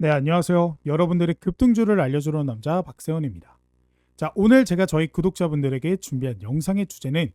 네, 안녕하세요. 여러분들의 급등주를 알려주러 온 남자 박세원입니다. 자, 오늘 제가 저희 구독자분들에게 준비한 영상의 주제는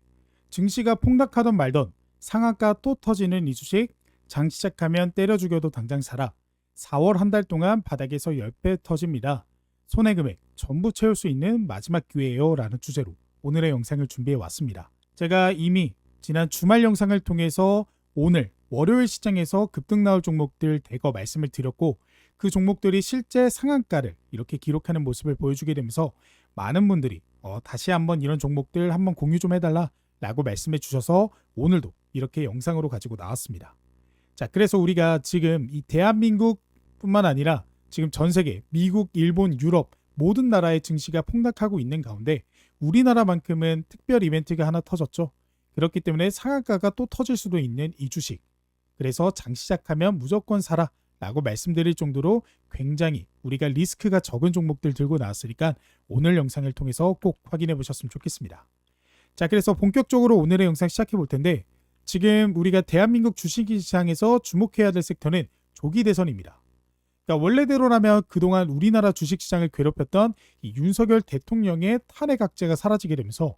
증시가 폭락하던 말던 상한가 또 터지는 이 주식 장 시작하면 때려 죽여도 당장 사라. 4월 한 달 동안 바닥에서 10배 터집니다. 손해 금액 전부 채울 수 있는 마지막 기회예요 라는 주제로 오늘의 영상을 준비해 왔습니다. 제가 이미 지난 주말 영상을 통해서 오늘 월요일 시장에서 급등 나올 종목들 대거 말씀을 드렸고 그 종목들이 실제 상한가를 이렇게 기록하는 모습을 보여주게 되면서 많은 분들이 다시 한번 이런 종목들 한번 공유 좀 해달라 라고 말씀해 주셔서 오늘도 이렇게 영상으로 가지고 나왔습니다. 자, 그래서 우리가 지금 이 대한민국 뿐만 아니라 지금 전 세계 미국, 일본, 유럽 모든 나라의 증시가 폭락하고 있는 가운데 우리나라만큼은 특별 이벤트가 하나 터졌죠. 그렇기 때문에 상한가가 또 터질 수도 있는 이 주식. 그래서 장 시작하면 무조건 사라 라고 말씀드릴 정도로 굉장히 우리가 리스크가 적은 종목들 들고 나왔으니까 오늘 영상을 통해서 꼭 확인해 보셨으면 좋겠습니다. 자, 그래서 본격적으로 오늘의 영상 시작해 볼 텐데 지금 우리가 대한민국 주식시장에서 주목해야 될 섹터는 조기 대선입니다. 그러니까 원래대로라면 그동안 우리나라 주식시장을 괴롭혔던 이 윤석열 대통령의 탄핵 악재가 사라지게 되면서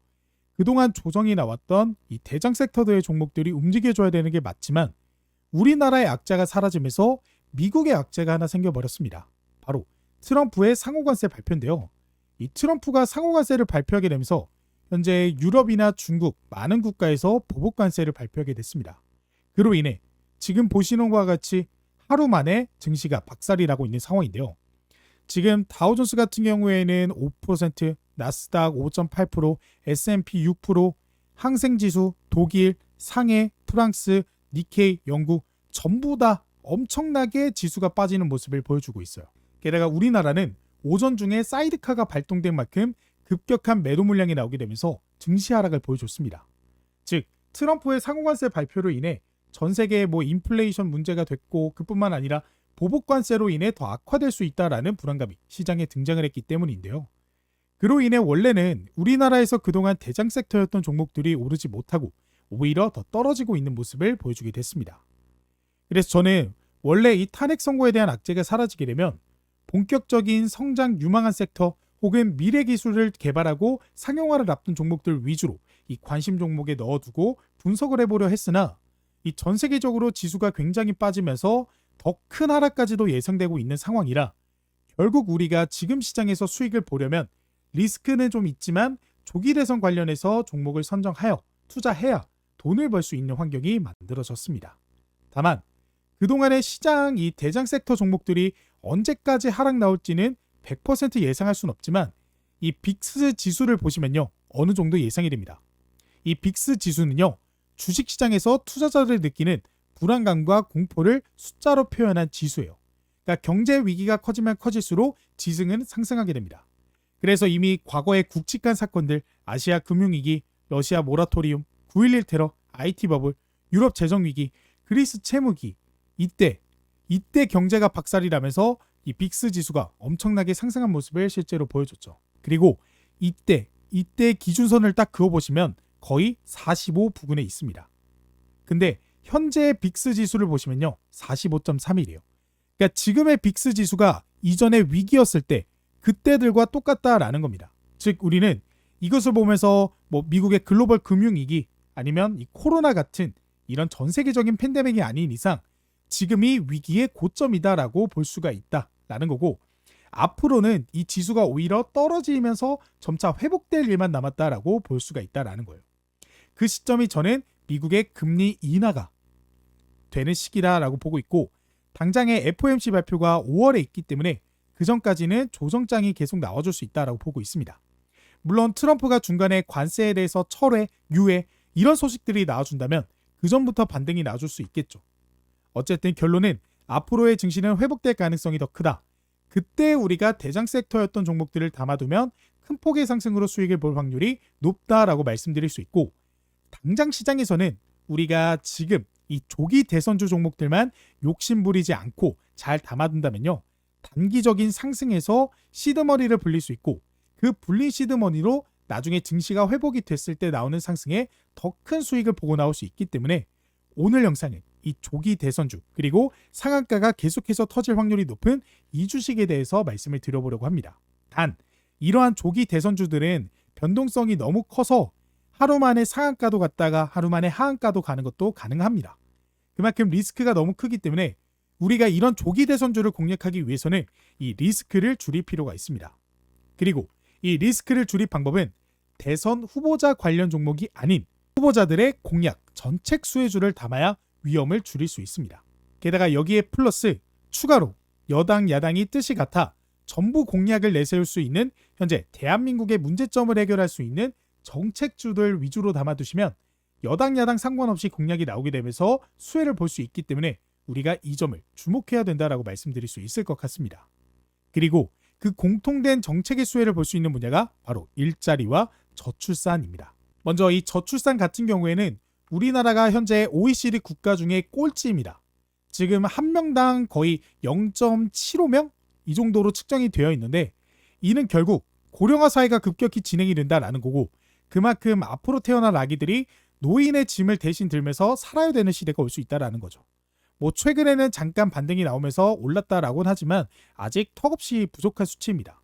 그동안 조정이 나왔던 이 대장 섹터들의 종목들이 움직여줘야 되는 게 맞지만 우리나라의 악재가 사라지면서 미국의 악재가 하나 생겨버렸습니다. 바로 트럼프의 상호관세 발표인데요. 이 트럼프가 상호관세를 발표하게 되면서 현재 유럽이나 중국 많은 국가에서 보복관세를 발표하게 됐습니다. 그로 인해 지금 보시는 것과 같이 하루 만에 증시가 박살이 나고 있는 상황인데요. 지금 다우존스 같은 경우에는 5%, 나스닥 5.8%, S&P 6%, 항생지수, 독일, 상해, 프랑스, 니케이, 영국 전부 다 엄청나게 지수가 빠지는 모습을 보여주고 있어요. 게다가 우리나라는 오전 중에 사이드카가 발동된 만큼 급격한 매도 물량이 나오게 되면서 증시 하락을 보여줬습니다. 즉 트럼프의 상호관세 발표로 인해 전 세계에 인플레이션 문제가 됐고 그뿐만 아니라 보복관세로 인해 더 악화될 수 있다라는 불안감이 시장에 등장을 했기 때문인데요. 그로 인해 원래는 우리나라에서 그동안 대장 섹터였던 종목들이 오르지 못하고 오히려 더 떨어지고 있는 모습을 보여주게 됐습니다. 그래서 저는 원래 이 탄핵 선고에 대한 악재가 사라지게 되면 본격적인 성장 유망한 섹터 혹은 미래 기술을 개발하고 상용화를 앞둔 종목들 위주로 이 관심 종목에 넣어두고 분석을 해보려 했으나 이 전 세계적으로 지수가 굉장히 빠지면서 더 큰 하락까지도 예상되고 있는 상황이라 결국 우리가 지금 시장에서 수익을 보려면 리스크는 좀 있지만 조기 대선 관련해서 종목을 선정하여 투자해야 돈을 벌 수 있는 환경이 만들어졌습니다. 다만 그동안의 시장 이 대장 섹터 종목들이 언제까지 하락 나올지는 100% 예상할 수는 없지만 이 빅스 지수를 보시면요 어느 정도 예상이 됩니다. 이 빅스 지수는요 주식시장에서 투자자들이 느끼는 불안감과 공포를 숫자로 표현한 지수예요. 그러니까 경제 위기가 커지면 커질수록 지수는 상승하게 됩니다. 그래서 이미 과거의 굵직한 사건들 아시아 금융위기, 러시아 모라토리움, 9.11 테러, IT 버블, 유럽 재정위기, 그리스 채무기 이때 경제가 박살이 나면서 이 빅스 지수가 엄청나게 상승한 모습을 실제로 보여줬죠. 그리고 이때 기준선을 딱 그어보시면 거의 45 부근에 있습니다. 근데 현재 빅스 지수를 보시면요 45.31이에요. 그러니까 지금의 빅스 지수가 이전에 위기였을 때 그때들과 똑같다라는 겁니다. 즉 우리는 이것을 보면서 미국의 글로벌 금융위기 아니면 이 코로나 같은 이런 전 세계적인 팬데믹이 아닌 이상 지금이 위기의 고점이다라고 볼 수가 있다라는 거고 앞으로는 이 지수가 오히려 떨어지면서 점차 회복될 일만 남았다라고 볼 수가 있다라는 거예요. 그 시점이 저는 미국의 금리 인하가 되는 시기다라고 보고 있고 당장의 FOMC 발표가 5월에 있기 때문에 그 전까지는 조정장이 계속 나와줄 수 있다라고 보고 있습니다. 물론 트럼프가 중간에 관세에 대해서 철회, 유예 이런 소식들이 나와준다면 그 전부터 반등이 나와줄 수 있겠죠. 어쨌든 결론은 앞으로의 증시는 회복될 가능성이 더 크다. 그때 우리가 대장 섹터였던 종목들을 담아두면 큰 폭의 상승으로 수익을 볼 확률이 높다라고 말씀드릴 수 있고 당장 시장에서는 우리가 지금 이 조기 대선주 종목들만 욕심부리지 않고 잘 담아둔다면요. 단기적인 상승에서 시드머니를 불릴 수 있고 그 불린 시드머니로 나중에 증시가 회복이 됐을 때 나오는 상승에 더 큰 수익을 보고 나올 수 있기 때문에 오늘 영상은 이 조기 대선주 그리고 상한가가 계속해서 터질 확률이 높은 이 주식에 대해서 말씀을 드려보려고 합니다. 단 이러한 조기 대선주들은 변동성이 너무 커서 하루 만에 상한가도 갔다가 하루 만에 하한가도 가는 것도 가능합니다. 그만큼 리스크가 너무 크기 때문에 우리가 이런 조기 대선주를 공략하기 위해서는 이 리스크를 줄일 필요가 있습니다. 그리고 이 리스크를 줄일 방법은 대선 후보자 관련 종목이 아닌 후보자들의 공약, 전책 수혜주를 담아야 위험을 줄일 수 있습니다. 게다가 여기에 플러스 추가로 여당, 야당이 뜻이 같아 전부 공약을 내세울 수 있는 현재 대한민국의 문제점을 해결할 수 있는 정책주들 위주로 담아두시면 여당, 야당 상관없이 공약이 나오게 되면서 수혜를 볼 수 있기 때문에 우리가 이 점을 주목해야 된다라고 말씀드릴 수 있을 것 같습니다. 그리고 그 공통된 정책의 수혜를 볼 수 있는 분야가 바로 일자리와 저출산입니다. 먼저 이 저출산 같은 경우에는 우리나라가 현재 OECD 국가 중에 꼴찌입니다. 지금 한 명당 거의 0.75명? 이 정도로 측정이 되어 있는데 이는 결국 고령화 사회가 급격히 진행이 된다라는 거고 그만큼 앞으로 태어날 아기들이 노인의 짐을 대신 들면서 살아야 되는 시대가 올 수 있다라는 거죠. 뭐 최근에는 잠깐 반등이 나오면서 올랐다라고는 하지만 아직 턱없이 부족한 수치입니다.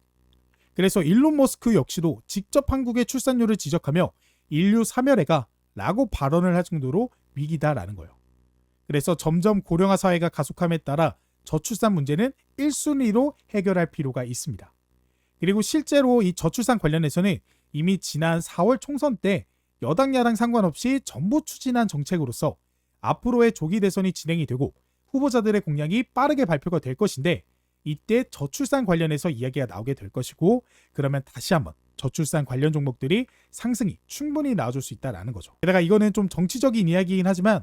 그래서 일론 머스크 역시도 직접 한국의 출산율을 지적하며 인류 사멸해가 라고 발언을 할 정도로 위기다라는 거예요. 그래서 점점 고령화 사회가 가속함에 따라 저출산 문제는 1순위로 해결할 필요가 있습니다. 그리고 실제로 이 저출산 관련해서는 이미 지난 4월 총선 때 여당 야당 상관없이 전부 추진한 정책으로서 앞으로의 조기 대선이 진행이 되고 후보자들의 공약이 빠르게 발표가 될 것인데 이때 저출산 관련해서 이야기가 나오게 될 것이고 그러면 다시 한번 저출산 관련 종목들이 상승이 충분히 나와줄 수 있다는 거죠. 게다가 이거는 좀 정치적인 이야기이긴 하지만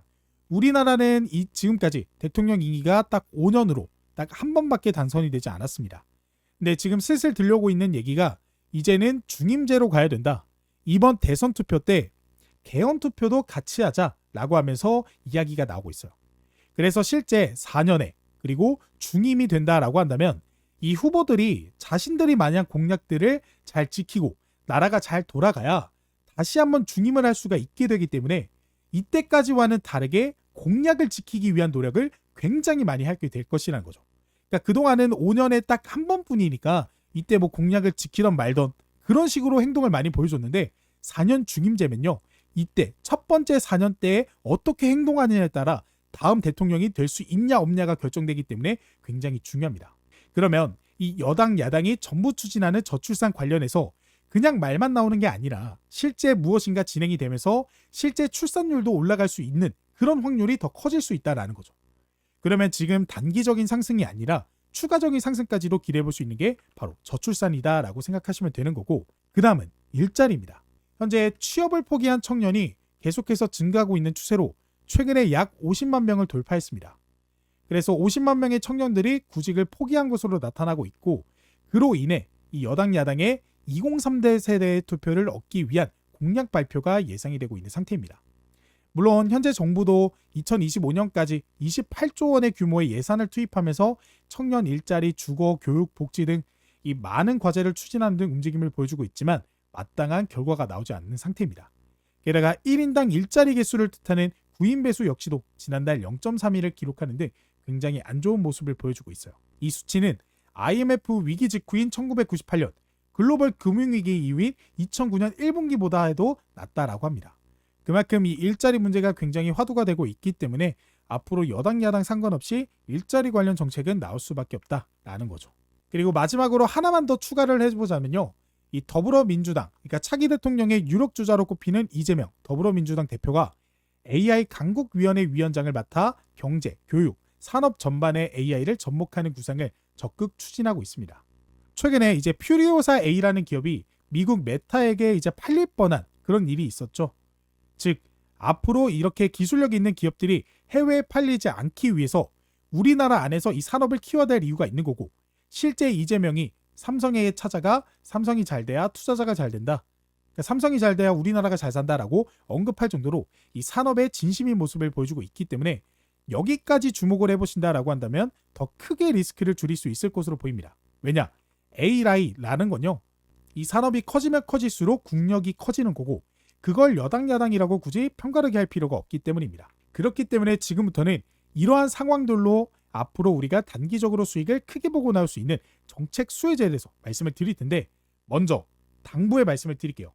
우리나라는 지금까지 대통령 임기가 딱 5년으로 딱 한 번밖에 단선이 되지 않았습니다. 근데 지금 슬슬 들려오고 있는 얘기가 이제는 중임제로 가야 된다. 이번 대선 투표 때 개헌 투표도 같이 하자라고 하면서 이야기가 나오고 있어요. 그래서 실제 4년에 그리고 중임이 된다라고 한다면 이 후보들이 자신들이 만약 공약들을 잘 지키고 나라가 잘 돌아가야 다시 한번 중임을 할 수가 있게 되기 때문에 이때까지와는 다르게 공약을 지키기 위한 노력을 굉장히 많이 하게 될 것이라는 거죠. 그러니까 그동안은 5년에 딱 한 번뿐이니까 이때 뭐 공약을 지키던 말던 그런 식으로 행동을 많이 보여줬는데 4년 중임제면요. 이때 첫 번째 4년 때에 어떻게 행동하느냐에 따라 다음 대통령이 될 수 있냐 없냐가 결정되기 때문에 굉장히 중요합니다. 그러면 이 여당 야당이 전부 추진하는 저출산 관련해서 그냥 말만 나오는 게 아니라 실제 무엇인가 진행이 되면서 실제 출산율도 올라갈 수 있는 그런 확률이 더 커질 수 있다는 거죠. 그러면 지금 단기적인 상승이 아니라 추가적인 상승까지도 기대해볼 수 있는 게 바로 저출산이다라고 생각하시면 되는 거고 그 다음은 일자리입니다. 현재 취업을 포기한 청년이 계속해서 증가하고 있는 추세로 최근에 약 50만 명을 돌파했습니다. 그래서 50만 명의 청년들이 구직을 포기한 것으로 나타나고 있고 그로 인해 이 여당 야당의 2030대 세대의 투표를 얻기 위한 공약 발표가 예상이 되고 있는 상태입니다. 물론 현재 정부도 2025년까지 28조 원의 규모의 예산을 투입하면서 청년 일자리, 주거, 교육, 복지 등 이 많은 과제를 추진하는 등 움직임을 보여주고 있지만 마땅한 결과가 나오지 않는 상태입니다. 게다가 1인당 일자리 개수를 뜻하는 구인 배수 역시도 지난달 0.31을 기록하는 등 굉장히 안 좋은 모습을 보여주고 있어요. 이 수치는 IMF 위기 직후인 1998년 글로벌 금융위기 이후인 2009년 1분기보다 해도 낮다라고 합니다. 그만큼 이 일자리 문제가 굉장히 화두가 되고 있기 때문에 앞으로 여당 야당 상관없이 일자리 관련 정책은 나올 수밖에 없다라는 거죠. 그리고 마지막으로 하나만 더 추가를 해보자면요. 이 더불어민주당, 그러니까 차기 대통령의 유력 주자로 꼽히는 이재명 더불어민주당 대표가 AI 강국위원회 위원장을 맡아 경제, 교육, 산업 전반의 AI를 접목하는 구상을 적극 추진하고 있습니다. 최근에 이제 퓨리오사 A라는 기업이 미국 메타에게 이제 팔릴 뻔한 그런 일이 있었죠. 즉 앞으로 이렇게 기술력 있는 기업들이 해외에 팔리지 않기 위해서 우리나라 안에서 이 산업을 키워야 될 이유가 있는 거고 실제 이재명이 삼성에 찾아가 삼성이 잘 돼야 투자자가 잘 된다. 그러니까 삼성이 잘 돼야 우리나라가 잘 산다라고 언급할 정도로 이 산업의 진심인 모습을 보여주고 있기 때문에 여기까지 주목을 해보신다라고 한다면 더 크게 리스크를 줄일 수 있을 것으로 보입니다. 왜냐? AI라는 건요. 이 산업이 커지면 커질수록 국력이 커지는 거고 그걸 여당 야당이라고 굳이 편가르게 할 필요가 없기 때문입니다. 그렇기 때문에 지금부터는 이러한 상황들로 앞으로 우리가 단기적으로 수익을 크게 보고 나올 수 있는 정책 수혜자에 대해서 말씀을 드릴 텐데, 먼저 당부의 말씀을 드릴게요.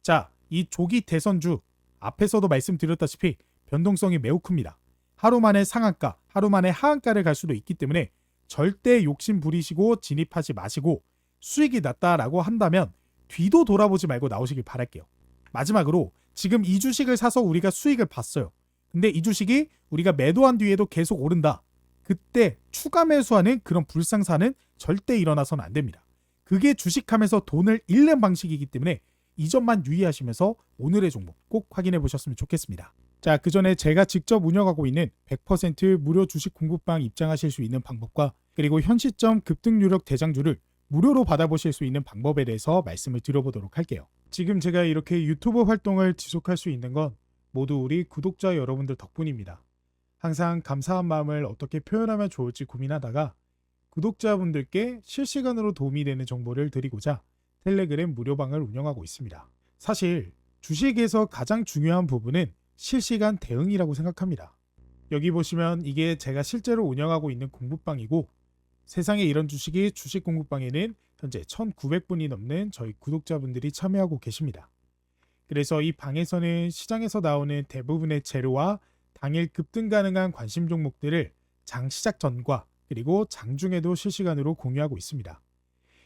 자, 이 조기 대선주 앞에서도 말씀드렸다시피 변동성이 매우 큽니다. 하루 만에 상한가, 하루 만에 하한가를 갈 수도 있기 때문에 절대 욕심 부리시고 진입하지 마시고, 수익이 났다라고 한다면 뒤도 돌아보지 말고 나오시길 바랄게요. 마지막으로 지금 이 주식을 사서 우리가 수익을 봤어요. 근데 이 주식이 우리가 매도한 뒤에도 계속 오른다. 그때 추가 매수하는 그런 불상사는 절대 일어나서는 안 됩니다. 그게 주식하면서 돈을 잃는 방식이기 때문에 이 점만 유의하시면서 오늘의 종목 꼭 확인해 보셨으면 좋겠습니다. 자, 그 전에 제가 직접 운영하고 있는 100% 무료 주식 공부방 입장하실 수 있는 방법과, 그리고 현 시점 급등 유력 대장주를 무료로 받아보실 수 있는 방법에 대해서 말씀을 드려보도록 할게요. 지금 제가 이렇게 유튜브 활동을 지속할 수 있는 건 모두 우리 구독자 여러분들 덕분입니다. 항상 감사한 마음을 어떻게 표현하면 좋을지 고민하다가 구독자분들께 실시간으로 도움이 되는 정보를 드리고자 텔레그램 무료방을 운영하고 있습니다. 사실 주식에서 가장 중요한 부분은 실시간 대응이라고 생각합니다. 여기 보시면 이게 제가 실제로 운영하고 있는 공부방이고, 세상에 이런 주식이 주식 공부방에는 현재 1,900분이 넘는 저희 구독자분들이 참여하고 계십니다. 그래서 이 방에서는 시장에서 나오는 대부분의 재료와 당일 급등 가능한 관심 종목들을 장 시작 전과 그리고 장중에도 실시간으로 공유하고 있습니다.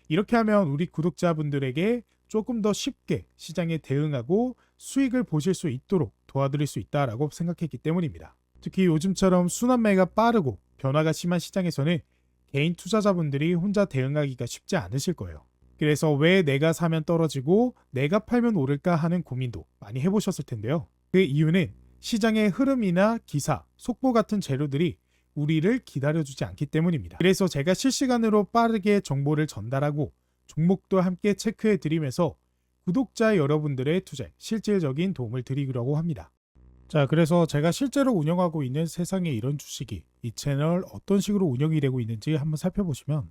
이렇게 하면 우리 구독자분들에게 조금 더 쉽게 시장에 대응하고 수익을 보실 수 있도록 도와드릴 수 있다라고 생각했기 때문입니다. 특히 요즘처럼 순환매가 빠르고 변화가 심한 시장에서는 개인 투자자분들이 혼자 대응하기가 쉽지 않으실 거예요. 그래서 왜 내가 사면 떨어지고 내가 팔면 오를까 하는 고민도 많이 해보셨을 텐데요. 그 이유는 시장의 흐름이나 기사, 속보 같은 재료들이 우리를 기다려주지 않기 때문입니다. 그래서 제가 실시간으로 빠르게 정보를 전달하고 종목도 함께 체크해드리면서 구독자 여러분들의 투자에 실질적인 도움을 드리려고 합니다. 자, 그래서 제가 실제로 운영하고 있는 세상에 이런 주식이 이 채널 어떤 식으로 운영이 되고 있는지 한번 살펴보시면,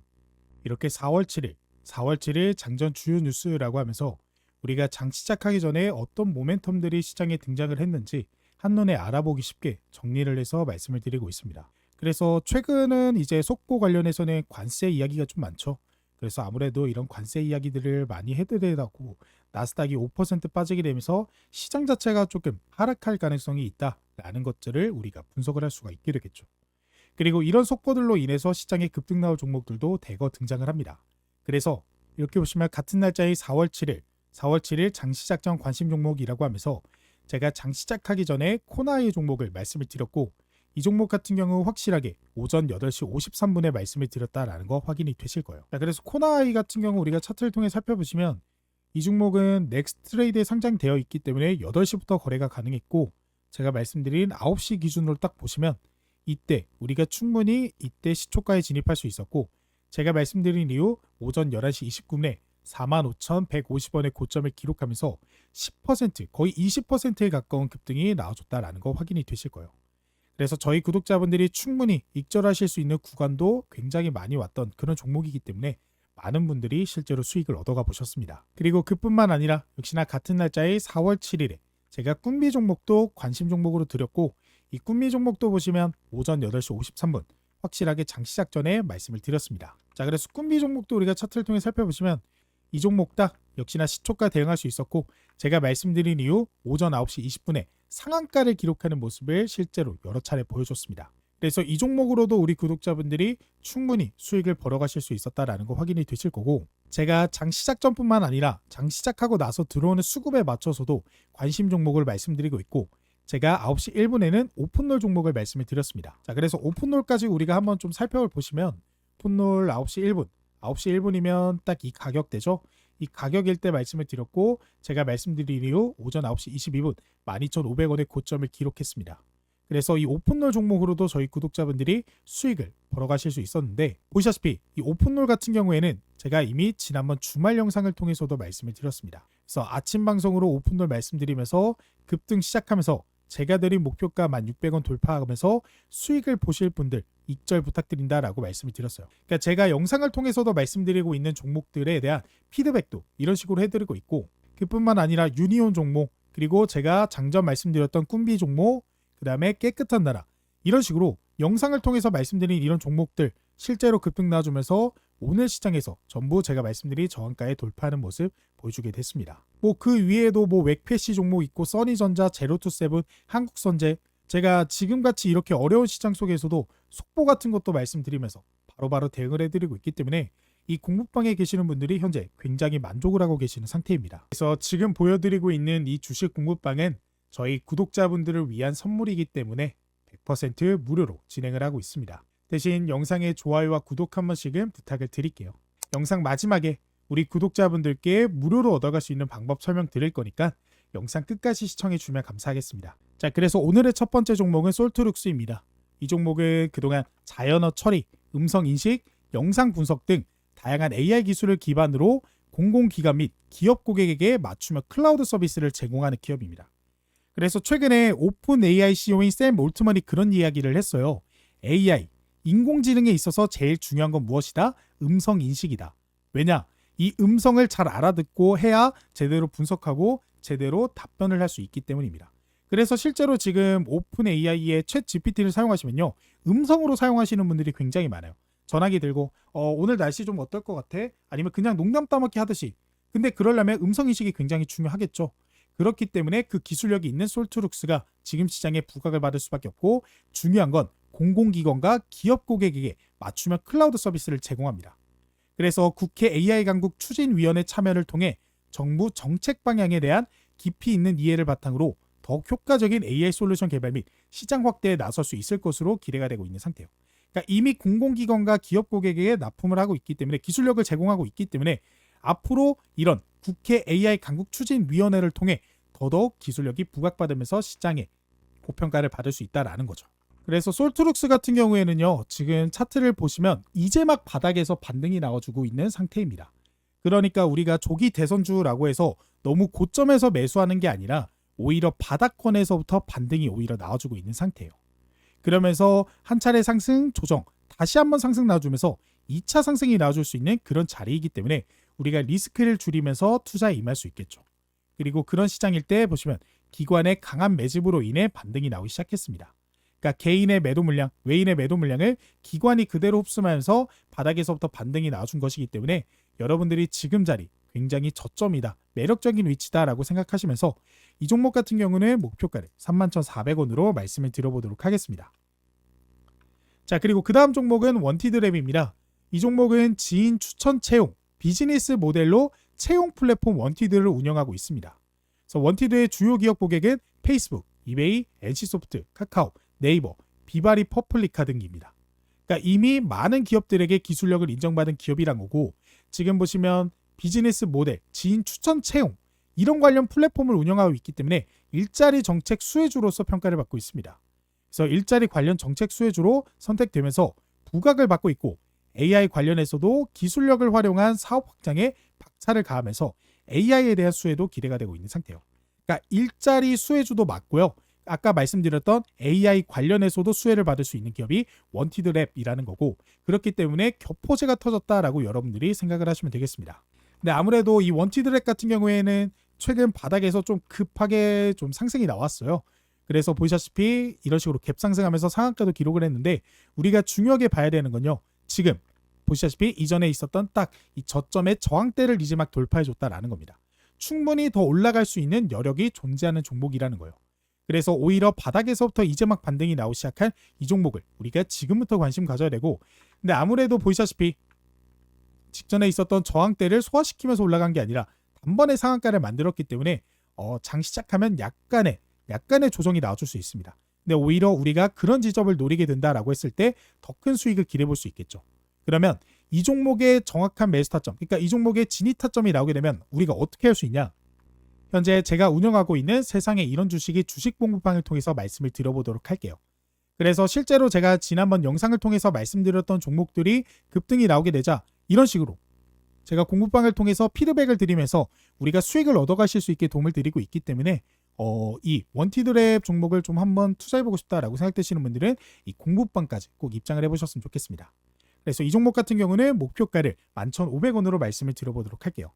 이렇게 4월 7일 장전 주요 뉴스라고 하면서 우리가 장 시작하기 전에 어떤 모멘텀들이 시장에 등장을 했는지 한눈에 알아보기 쉽게 정리를 해서 말씀을 드리고 있습니다. 그래서 최근은 이제 속보 관련해서는 관세 이야기가 좀 많죠. 그래서 아무래도 이런 관세 이야기들을 많이 해드리라고 나스닥이 5% 빠지게 되면서 시장 자체가 조금 하락할 가능성이 있다라는 것들을 우리가 분석을 할 수가 있게 되겠죠. 그리고 이런 속보들로 인해서 시장에 급등 나올 종목들도 대거 등장을 합니다. 그래서 이렇게 보시면 같은 날짜의 4월 7일 장 시작 전 관심 종목이라고 하면서 제가 장 시작하기 전에 코나이 종목을 말씀을 드렸고, 이 종목 같은 경우 확실하게 오전 8시 53분에 말씀을 드렸다라는 거 확인이 되실 거예요. 자, 그래서 코나이 같은 경우 우리가 차트를 통해 살펴보시면 이 종목은 넥스트레이드에 상장되어 있기 때문에 8시부터 거래가 가능했고, 제가 말씀드린 9시 기준으로 딱 보시면 이때 우리가 충분히 이때 시초가에 진입할 수 있었고, 제가 말씀드린 이후 오전 11시 29분에 45,150원의 고점을 기록하면서 10% 거의 20%에 가까운 급등이 나와줬다라는 거 확인이 되실 거예요. 그래서 저희 구독자분들이 충분히 익절하실 수 있는 구간도 굉장히 많이 왔던 그런 종목이기 때문에 많은 분들이 실제로 수익을 얻어가 보셨습니다. 그리고 그뿐만 아니라 역시나 같은 날짜의 4월 7일에 제가 꿈비 종목도 관심 종목으로 드렸고, 이 꿈비 종목도 보시면 오전 8시 53분 확실하게 장 시작 전에 말씀을 드렸습니다. 자, 그래서 꿈비 종목도 우리가 차트를 통해 살펴보시면 이 종목 딱 역시나 시초가 대응할 수 있었고, 제가 말씀드린 이후 오전 9시 20분에 상한가를 기록하는 모습을 실제로 여러 차례 보여줬습니다. 그래서 이 종목으로도 우리 구독자분들이 충분히 수익을 벌어가실 수 있었다라는 거 확인이 되실 거고, 제가 장 시작 전뿐만 아니라 장 시작하고 나서 들어오는 수급에 맞춰서도 관심 종목을 말씀드리고 있고, 제가 9시 1분에는 오픈롤 종목을 말씀을 드렸습니다. 자, 그래서 오픈롤까지 우리가 한번 좀 살펴보시면 오픈롤 9시 1분이면 딱 이 가격대죠. 이 가격일 때 말씀을 드렸고, 제가 말씀드린 이후 오전 9시 22분 12,500원의 고점을 기록했습니다. 그래서 이 오픈롤 종목으로도 저희 구독자분들이 수익을 벌어가실 수 있었는데, 보시다시피 이 오픈롤 같은 경우에는 제가 이미 지난번 주말 영상을 통해서도 말씀을 드렸습니다. 그래서 아침 방송으로 오픈롤 말씀드리면서 급등 시작하면서 제가 드린 목표가 1,600원 돌파하면서 수익을 보실 분들 익절 부탁드린다라고 말씀을 드렸어요. 그러니까 제가 영상을 통해서도 말씀드리고 있는 종목들에 대한 피드백도 이런 식으로 해드리고 있고, 그뿐만 아니라 유니온 종목, 그리고 제가 장전 말씀드렸던 꿈비 종목, 그 다음에 깨끗한 나라, 이런 식으로 영상을 통해서 말씀드린 이런 종목들 실제로 급등 나와주면서 오늘 시장에서 전부 제가 말씀드린 저항가에 돌파하는 모습 보여주게 됐습니다. 그 위에도 웩패시 종목 있고, 써니전자, 제로투세븐, 한국선제, 제가 지금같이 이렇게 어려운 시장 속에서도 속보 같은 것도 말씀드리면서 바로바로 대응을 해드리고 있기 때문에 이 공부방에 계시는 분들이 현재 굉장히 만족을 하고 계시는 상태입니다. 그래서 지금 보여드리고 있는 이 주식 공부방은 저희 구독자분들을 위한 선물이기 때문에 100% 무료로 진행을 하고 있습니다. 대신 영상의 좋아요와 구독 한 번씩은 부탁을 드릴게요. 영상 마지막에 우리 구독자분들께 무료로 얻어갈 수 있는 방법 설명드릴 거니까 영상 끝까지 시청해주면 감사하겠습니다. 자, 그래서 오늘의 첫 번째 종목은 솔트룩스입니다. 이 종목은 그동안 자연어 처리, 음성 인식, 영상 분석 등 다양한 AI 기술을 기반으로 공공기관 및 기업 고객에게 맞춤형 클라우드 서비스를 제공하는 기업입니다. 그래서 최근에 오픈 AI CEO인 샘 올트먼이 그런 이야기를 했어요. AI, 인공지능에 있어서 제일 중요한 건 무엇이다? 음성 인식이다. 왜냐? 이 음성을 잘 알아듣고 해야 제대로 분석하고 제대로 답변을 할 수 있기 때문입니다. 그래서 실제로 지금 오픈 AI의 챗 GPT를 사용하시면요, 음성으로 사용하시는 분들이 굉장히 많아요. 전화기 들고 오늘 날씨 좀 어떨 것 같아? 아니면 그냥 농담 따먹기 하듯이. 근데 그러려면 음성 인식이 굉장히 중요하겠죠. 그렇기 때문에 그 기술력이 있는 솔트룩스가 지금 시장에 부각을 받을 수밖에 없고, 중요한 건 공공기관과 기업 고객에게 맞춤형 클라우드 서비스를 제공합니다. 그래서 국회 AI 강국 추진위원회 참여를 통해 정부 정책 방향에 대한 깊이 있는 이해를 바탕으로 더욱 효과적인 AI 솔루션 개발 및 시장 확대에 나설 수 있을 것으로 기대가 되고 있는 상태예요. 그러니까 이미 공공기관과 기업 고객에게 납품을 하고 있기 때문에, 기술력을 제공하고 있기 때문에 앞으로 이런 국회 AI 강국 추진위원회를 통해 더더욱 기술력이 부각받으면서 시장에 고평가를 받을 수 있다라는 거죠. 그래서 솔트룩스 같은 경우에는요, 지금 차트를 보시면 이제 막 바닥에서 반등이 나와주고 있는 상태입니다. 그러니까 우리가 조기 대선주라고 해서 너무 고점에서 매수하는 게 아니라 오히려 바닥권에서부터 반등이 오히려 나와주고 있는 상태예요. 그러면서 한 차례 상승, 조정, 다시 한번 상승 나와주면서 2차 상승이 나와줄 수 있는 그런 자리이기 때문에 우리가 리스크를 줄이면서 투자에 임할 수 있겠죠. 그리고 그런 시장일 때 보시면 기관의 강한 매집으로 인해 반등이 나오기 시작했습니다. 그러니까 개인의 매도 물량, 외인의 매도 물량을 기관이 그대로 흡수하면서 바닥에서부터 반등이 나와준 것이기 때문에 여러분들이 지금 자리 굉장히 저점이다, 매력적인 위치다라고 생각하시면서 이 종목 같은 경우는 목표가를 31,400원으로 말씀을 드려보도록 하겠습니다. 자, 그리고 그 다음 종목은 원티드랩입니다. 이 종목은 지인 추천 채용, 비즈니스 모델로 채용 플랫폼 원티드를 운영하고 있습니다. 그래서 원티드의 주요 기업 고객은 페이스북, 이베이, NC소프트, 카카오, 네이버, 비바리 퍼플리카 등입니다. 그러니까 이미 많은 기업들에게 기술력을 인정받은 기업이란 거고, 지금 보시면 비즈니스 모델, 지인 추천 채용, 이런 관련 플랫폼을 운영하고 있기 때문에 일자리 정책 수혜주로서 평가를 받고 있습니다. 그래서 일자리 관련 정책 수혜주로 선택되면서 부각을 받고 있고, AI 관련해서도 기술력을 활용한 사업 확장에 박차를 가하면서 AI에 대한 수혜도 기대가 되고 있는 상태예요. 그러니까 일자리 수혜주도 맞고요. 아까 말씀드렸던 AI 관련해서도 수혜를 받을 수 있는 기업이 원티드랩이라는 거고, 그렇기 때문에 겹포제가 터졌다라고 여러분들이 생각을 하시면 되겠습니다. 근데 아무래도 이 원티드랩 같은 경우에는 최근 바닥에서 좀 급하게 좀 상승이 나왔어요. 그래서 보시다시피 이런 식으로 갭 상승하면서 상한가도 기록을 했는데, 우리가 중요하게 봐야 되는 건요, 지금 보시다시피 이전에 있었던 딱 이 저점의 저항대를 이제 막 돌파해줬다라는 겁니다. 충분히 더 올라갈 수 있는 여력이 존재하는 종목이라는 거예요. 그래서 오히려 바닥에서부터 이제 막 반등이 나오기 시작한 이 종목을 우리가 지금부터 관심 가져야 되고, 근데 아무래도 보시다시피 직전에 있었던 저항대를 소화시키면서 올라간 게 아니라 단번에 상한가를 만들었기 때문에 장 시작하면 약간의 조정이 나와줄 수 있습니다. 근데 오히려 우리가 그런 지점을 노리게 된다라고 했을 때 더 큰 수익을 기대해 볼 수 있겠죠. 그러면 이 종목의 정확한 매수 타점, 그러니까 이 종목의 진입 타점이 나오게 되면 우리가 어떻게 할 수 있냐? 현재 제가 운영하고 있는 세상에 이런 주식이 주식 공부방을 통해서 말씀을 드려보도록 할게요. 그래서 실제로 제가 지난번 영상을 통해서 말씀드렸던 종목들이 급등이 나오게 되자 이런 식으로 제가 공부방을 통해서 피드백을 드리면서 우리가 수익을 얻어가실 수 있게 도움을 드리고 있기 때문에 이 원티드랩 종목을 좀 한번 투자해보고 싶다라고 생각되시는 분들은 이 공부방까지 꼭 입장을 해보셨으면 좋겠습니다. 그래서 이 종목 같은 경우는 목표가를 11,500원으로 말씀을 드려보도록 할게요.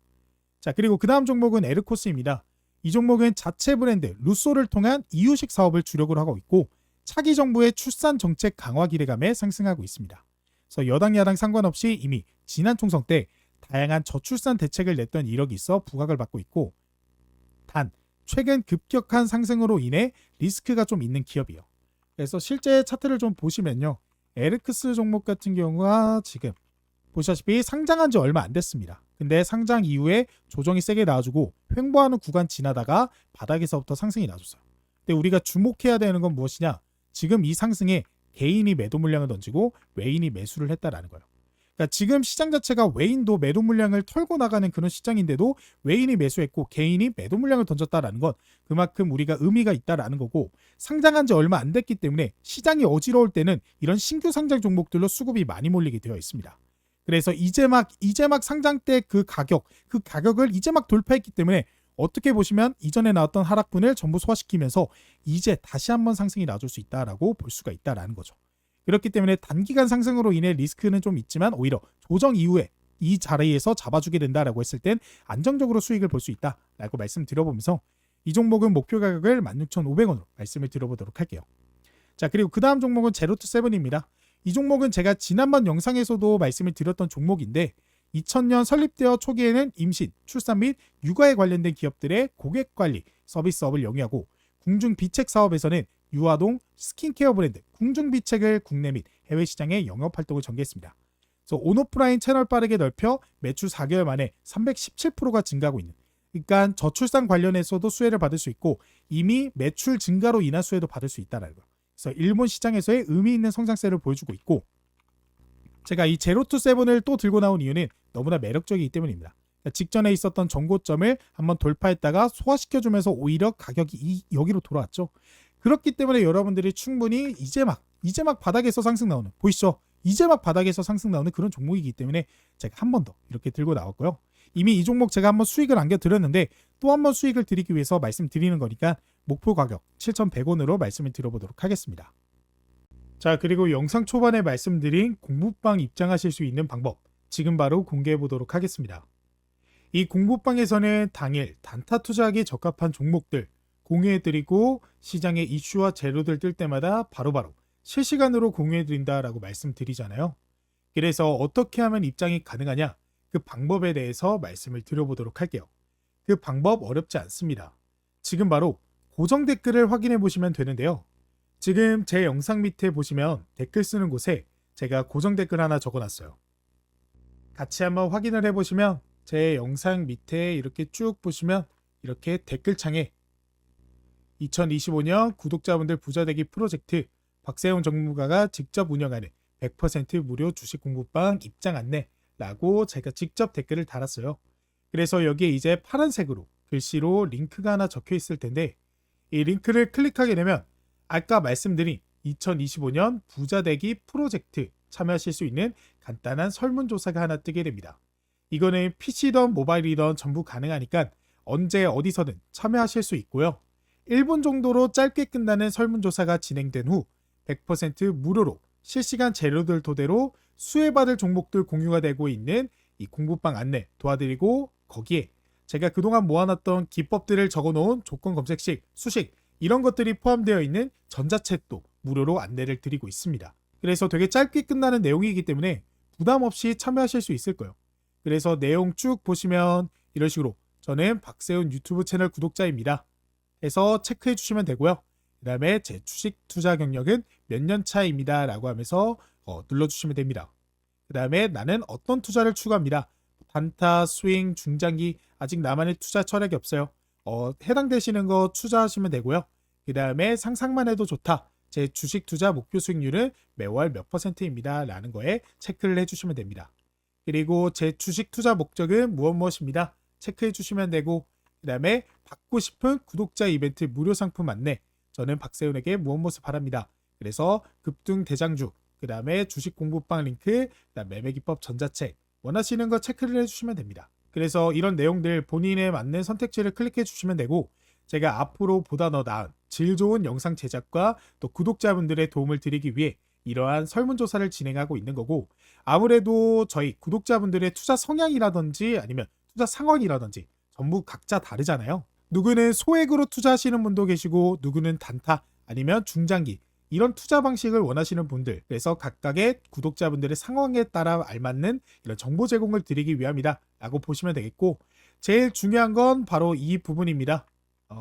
자, 그리고 그 다음 종목은 에르코스입니다. 이 종목은 자체 브랜드 루소를 통한 이유식 사업을 주력으로 하고 있고 차기 정부의 출산 정책 강화 기대감에 상승하고 있습니다. 그래서 여당 야당 상관없이 이미 지난 총선 때 다양한 저출산 대책을 냈던 이력이 있어 부각을 받고 있고, 단 최근 급격한 상승으로 인해 리스크가 좀 있는 기업이에요. 그래서 실제 차트를 좀 보시면요, 에르크스 종목 같은 경우가 지금 보시다시피 상장한 지 얼마 안 됐습니다. 근데 상장 이후에 조정이 세게 나와주고 횡보하는 구간 지나다가 바닥에서부터 상승이 나왔어요. 근데 우리가 주목해야 되는 건 무엇이냐? 지금 이 상승에 개인이 매도 물량을 던지고 외인이 매수를 했다라는 거예요. 그러니까 지금 시장 자체가 외인도 매도 물량을 털고 나가는 그런 시장인데도 외인이 매수했고 개인이 매도 물량을 던졌다라는 건 그만큼 우리가 의미가 있다라는 거고, 상장한 지 얼마 안 됐기 때문에 시장이 어지러울 때는 이런 신규 상장 종목들로 수급이 많이 몰리게 되어 있습니다. 그래서 이제 막 상장 때 그 가격을 이제 막 돌파했기 때문에 어떻게 보시면 이전에 나왔던 하락분을 전부 소화시키면서 이제 다시 한번 상승이 나줄 수 있다라고 볼 수가 있다라는 거죠. 그렇기 때문에 단기간 상승으로 인해 리스크는 좀 있지만 오히려 조정 이후에 이 자리에서 잡아주게 된다라고 했을 땐 안정적으로 수익을 볼 수 있다라고 말씀드려보면서 이 종목은 목표 가격을 16,500원으로 말씀을 드려보도록 할게요. 자, 그리고 그 다음 종목은 제로투세븐입니다. 이 종목은 제가 지난번 영상에서도 말씀을 드렸던 종목인데 2000년 설립되어 초기에는 임신, 출산 및 육아에 관련된 기업들의 고객관리 서비스업을 영위하고 궁중비책 사업에서는 유아동 스킨케어 브랜드 궁중비책을 국내 및 해외 시장에 영업활동을 전개했습니다. 그래서 온오프라인 채널 빠르게 넓혀 매출 4개월 만에 317%가 증가하고 있는, 그러니까 저출산 관련해서도 수혜를 받을 수 있고 이미 매출 증가로 인한 수혜도 받을 수 있다는 거예요. 그래서 일본 시장에서의 의미 있는 성장세를 보여주고 있고, 제가 이 제로투세븐을 또 들고 나온 이유는 너무나 매력적이기 때문입니다. 그러니까 직전에 있었던 전고점을 한번 돌파했다가 소화시켜주면서 오히려 가격이 여기로 돌아왔죠. 그렇기 때문에 여러분들이 충분히 이제 막 바닥에서 상승 나오는, 보이시죠? 이제 막 바닥에서 상승 나오는 그런 종목이기 때문에 제가 한 번 더 이렇게 들고 나왔고요. 이미 이 종목 제가 한번 수익을 안겨드렸는데 또 한 번 수익을 드리기 위해서 말씀드리는 거니까 목표 가격 7,100원으로 말씀을 드려보도록 하겠습니다. 자, 그리고 영상 초반에 말씀드린 공부방 입장하실 수 있는 방법 지금 바로 공개해 보도록 하겠습니다. 이 공부방에서는 당일 단타 투자하기 적합한 종목들 공유해드리고 시장의 이슈와 재료들 뜰 때마다 바로바로 실시간으로 공유해드린다라고 말씀드리잖아요. 그래서 어떻게 하면 입장이 가능하냐, 그 방법에 대해서 말씀을 드려보도록 할게요. 그 방법 어렵지 않습니다. 지금 바로 고정 댓글을 확인해 보시면 되는데요. 지금 제 영상 밑에 보시면 댓글 쓰는 곳에 제가 고정 댓글 하나 적어놨어요. 같이 한번 확인을 해보시면 제 영상 밑에 이렇게 쭉 보시면 이렇게 댓글창에 2025년 구독자분들 부자되기 프로젝트 박세훈 전문가가 직접 운영하는 100% 무료 주식 공부방 입장 안내라고 제가 직접 댓글을 달았어요. 그래서 여기에 이제 파란색으로 글씨로 링크가 하나 적혀 있을 텐데 이 링크를 클릭하게 되면 아까 말씀드린 2025년 부자되기 프로젝트 참여하실 수 있는 간단한 설문조사가 하나 뜨게 됩니다. 이거는 PC든 모바일이든 전부 가능하니까 언제 어디서든 참여하실 수 있고요. 1분 정도로 짧게 끝나는 설문조사가 진행된 후 100% 무료로 실시간 재료들 토대로 수혜받을 종목들 공유가 되고 있는 이 공부방 안내 도와드리고, 거기에 제가 그동안 모아놨던 기법들을 적어놓은 조건 검색식, 수식 이런 것들이 포함되어 있는 전자책도 무료로 안내를 드리고 있습니다. 그래서 되게 짧게 끝나는 내용이기 때문에 부담 없이 참여하실 수 있을 거예요. 그래서 내용 쭉 보시면 이런 식으로 저는 박세훈 유튜브 채널 구독자입니다 해서 체크해 주시면 되고요. 그 다음에 제 주식 투자 경력은 몇 년 차입니다 라고 하면서 눌러주시면 됩니다. 그 다음에 나는 어떤 투자를 추구합니다. 단타, 스윙, 중장기 아직 나만의 투자 철학이 없어요. 해당되시는 거 투자하시면 되고요. 그 다음에 상상만 해도 좋다. 제 주식 투자 목표 수익률은 매월 몇 %입니다 라는 거에 체크를 해주시면 됩니다. 그리고 제 주식 투자 목적은 무엇입니다. 체크해 주시면 되고, 그 다음에 받고 싶은 구독자 이벤트 무료 상품 안내, 저는 박세훈에게 무엇 바랍니다. 그래서 급등 대장주, 그 다음에 주식 공부방 링크, 그다음 매매기법 전자책 원하시는 거 체크를 해주시면 됩니다. 그래서 이런 내용들 본인에 맞는 선택지를 클릭해 주시면 되고, 제가 앞으로 보다 더 나은 질 좋은 영상 제작과 또 구독자분들의 도움을 드리기 위해 이러한 설문조사를 진행하고 있는 거고, 아무래도 저희 구독자분들의 투자 성향이라든지 아니면 투자 상황이라든지 전부 각자 다르잖아요. 누구는 소액으로 투자하시는 분도 계시고 누구는 단타 아니면 중장기 이런 투자 방식을 원하시는 분들, 그래서 각각의 구독자분들의 상황에 따라 알맞는 이런 정보 제공을 드리기 위함이다 라고 보시면 되겠고, 제일 중요한 건 바로 이 부분입니다.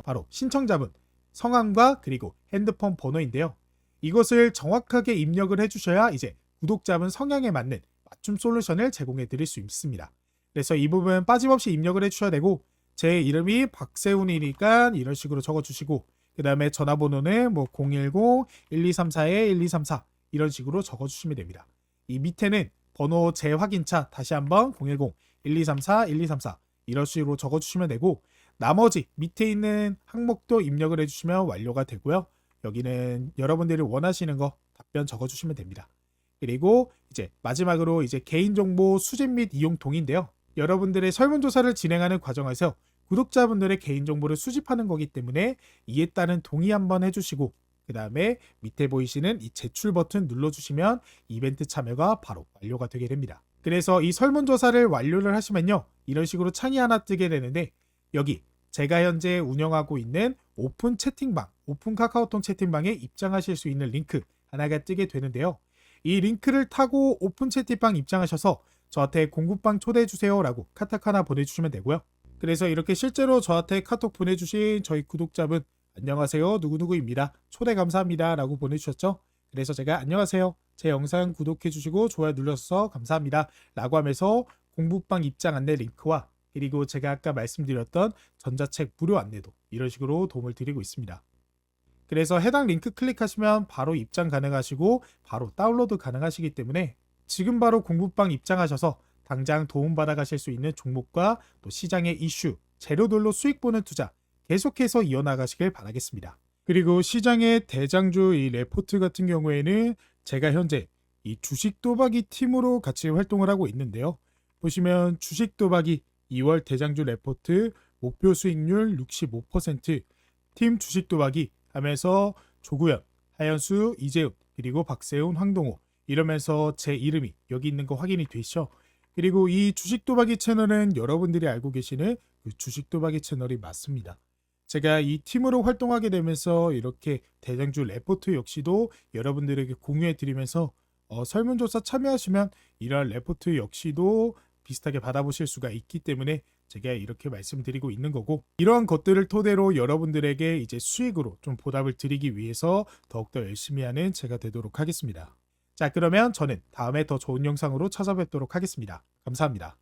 바로 신청자분 성함과 그리고 핸드폰 번호인데요. 이것을 정확하게 입력을 해주셔야 이제 구독자분 성향에 맞는 맞춤 솔루션을 제공해 드릴 수 있습니다. 그래서 이 부분 빠짐없이 입력을 해주셔야 되고, 제 이름이 박세훈이니까 이런 식으로 적어주시고, 그 다음에 전화번호는 뭐 010-1234-1234 이런 식으로 적어주시면 됩니다. 이 밑에는 번호 재확인차 다시 한번 010-1234-1234 이런 식으로 적어주시면 되고, 나머지 밑에 있는 항목도 입력을 해주시면 완료가 되고요. 여기는 여러분들이 원하시는 거 답변 적어주시면 됩니다. 그리고 이제 마지막으로 이제 개인정보 수집 및 이용 동의인데요. 여러분들의 설문조사를 진행하는 과정에서 구독자분들의 개인정보를 수집하는 거기 때문에 이에 따른 동의 한번 해주시고, 그 다음에 밑에 보이시는 이 제출 버튼 눌러주시면 이벤트 참여가 바로 완료가 되게 됩니다. 그래서 이 설문조사를 완료를 하시면요, 이런 식으로 창이 하나 뜨게 되는데, 여기 제가 현재 운영하고 있는 오픈 채팅방, 오픈 카카오톡 채팅방에 입장하실 수 있는 링크 하나가 뜨게 되는데요. 이 링크를 타고 오픈 채팅방 입장하셔서 저한테 공부방 초대해주세요 라고 카톡 하나 보내주시면 되고요. 그래서 이렇게 실제로 저한테 카톡 보내주신 저희 구독자분, 안녕하세요 누구누구입니다, 초대 감사합니다 라고 보내주셨죠. 그래서 제가 안녕하세요, 제 영상 구독해주시고 좋아요 눌러주셔서 감사합니다 라고 하면서 공부방 입장 안내 링크와 그리고 제가 아까 말씀드렸던 전자책 무료 안내도 이런 식으로 도움을 드리고 있습니다. 그래서 해당 링크 클릭하시면 바로 입장 가능하시고 바로 다운로드 가능하시기 때문에 지금 바로 공부방 입장하셔서 당장 도움받아 가실 수 있는 종목과 또 시장의 이슈, 재료들로 수익 보는 투자 계속해서 이어나가시길 바라겠습니다. 그리고 시장의 대장주 이 레포트 같은 경우에는 제가 현재 이 주식 도박이 팀으로 같이 활동을 하고 있는데요. 보시면 주식 도박이 2월 대장주 레포트 목표 수익률 65%, 팀 주식 도박이 하면서 조구현, 하연수, 이재훈, 그리고 박세훈, 황동호 이러면서 제 이름이 여기 있는 거 확인이 되시죠? 그리고 이 주식 도박이 채널은 여러분들이 알고 계시는 그 주식 도박이 채널이 맞습니다. 제가 이 팀으로 활동하게 되면서 이렇게 대장주 레포트 역시도 여러분들에게 공유해 드리면서 설문조사 참여하시면 이러한 레포트 역시도 비슷하게 받아보실 수가 있기 때문에 제가 이렇게 말씀드리고 있는 거고, 이러한 것들을 토대로 여러분들에게 이제 수익으로 좀 보답을 드리기 위해서 더욱더 열심히 하는 제가 되도록 하겠습니다. 자, 그러면 저는 다음에 더 좋은 영상으로 찾아뵙도록 하겠습니다. 감사합니다.